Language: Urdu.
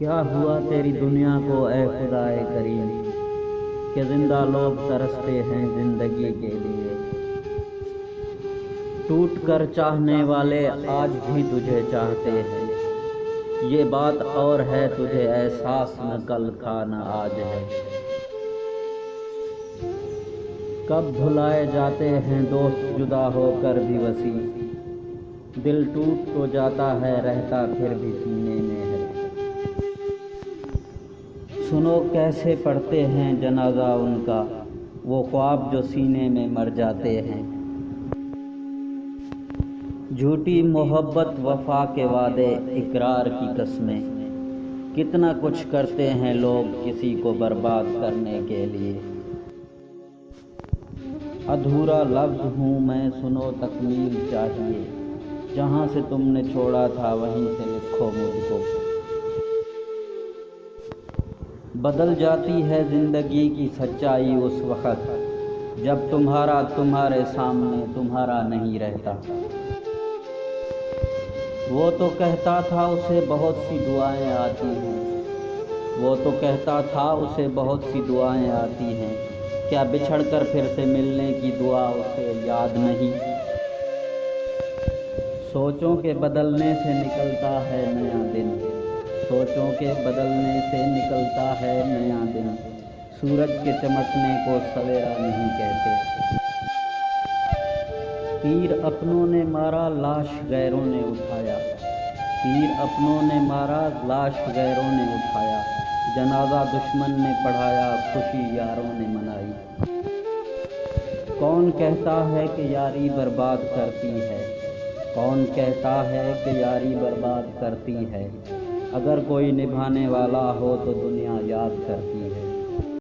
کیا ہوا تیری دنیا کو اے خدائے کریم کہ زندہ لوگ ترستے ہیں زندگی کے لیے۔ ٹوٹ کر چاہنے والے آج بھی تجھے چاہتے ہیں، یہ بات اور ہے تجھے احساس نہ کل کا نہ آج ہے۔ کب بھلائے جاتے ہیں دوست جدا ہو کر بھی وصی، دل ٹوٹ تو جاتا ہے رہتا پھر بھی سینے میں ہے۔ سنو کیسے پڑھتے ہیں جنازہ ان کا، وہ خواب جو سینے میں مر جاتے ہیں۔ جھوٹی محبت وفا کے وعدے اقرار کی قسمیں، کتنا کچھ کرتے ہیں لوگ کسی کو برباد کرنے کے لیے۔ ادھورا لفظ ہوں میں سنو تکمیل چاہیے، جہاں سے تم نے چھوڑا تھا وہیں سے لکھو مجھ کو۔ بدل جاتی ہے زندگی کی سچائی اس وقت جب تمہارا تمہارے سامنے تمہارا نہیں رہتا۔ وہ تو کہتا تھا اسے بہت سی دعائیں آتی ہیں، وہ تو کہتا تھا اسے بہت سی دعائیں آتی ہیں، کیا بچھڑ کر پھر سے ملنے کی دعا اسے یاد نہیں؟ سوچوں کے بدلنے سے نکلتا ہے نیا دن، سوچوں کے بدلنے سے نکلتا ہے نیا دن، سورج کے چمکنے کو سویرا نہیں کہتے۔ تیر اپنوں نے مارا لاش غیروں نے اٹھایا، تیر اپنوں نے مارا لاش غیروں نے اٹھایا، جنازہ دشمن نے پڑھایا خوشی یاروں نے منائی۔ کون کہتا ہے کہ یاری برباد کرتی ہے، کون کہتا ہے کہ یاری برباد کرتی ہے، اگر کوئی نبھانے والا ہو تو دنیا یاد کرتی ہے۔